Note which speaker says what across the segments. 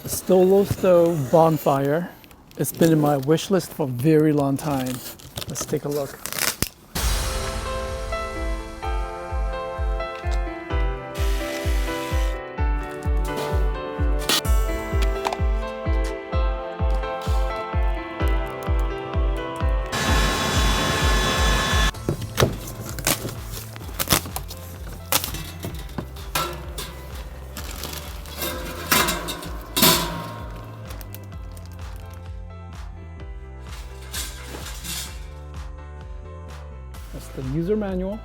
Speaker 1: A solo stove Bonfire. It's been in my wish list for a very long time. Let's take a look. That's the user manual.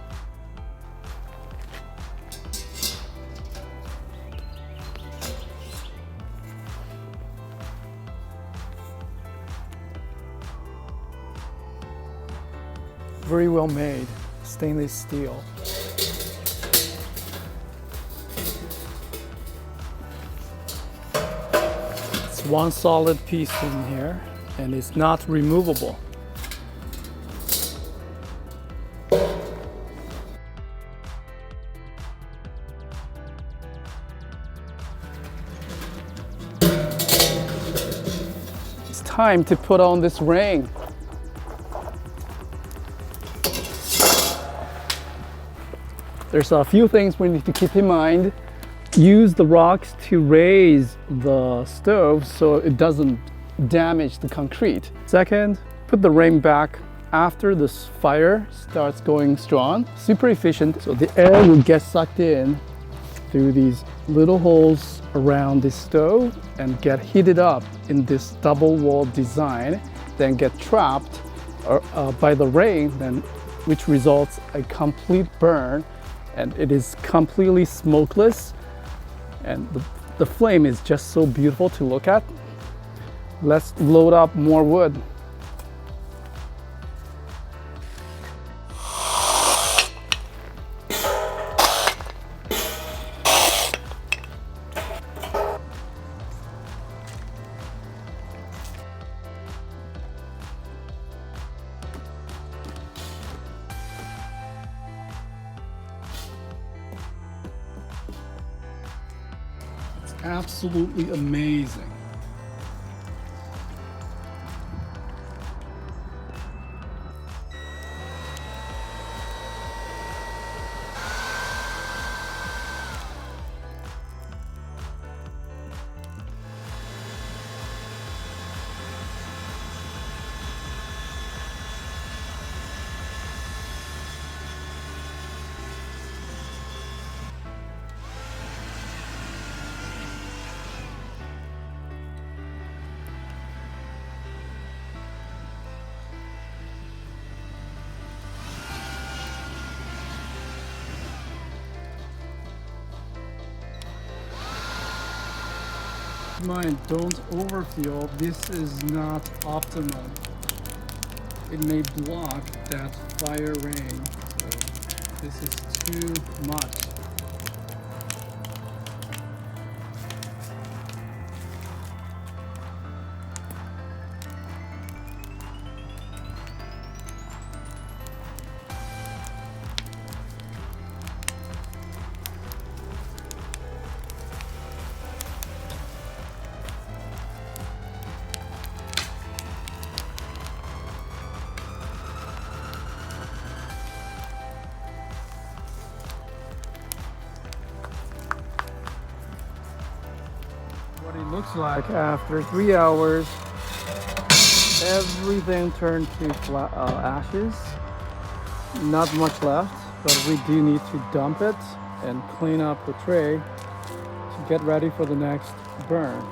Speaker 1: Very well made, stainless steel. It's one solid piece in here and it's not removable. It's time to put on this ring. There's a few things we need to keep in mind. Use the rocks to raise the stove so it doesn't damage the concrete. Second, put the ring back after the fire starts going strong. Super efficient, so the air will get sucked in through these little holes around the stove and get heated up in this double wall design, then get trapped by the rain, which results a complete burn, and it is completely smokeless, and the flame is just so beautiful to look at. Let's load up more wood. Absolutely amazing. Mind, don't overfuel. This is not optimal. It may block that fire ring, so this is too much. What it looks like after 3 hours, everything turned to ashes. Not much left, but we do need to dump it and clean up the tray to get ready for the next burn.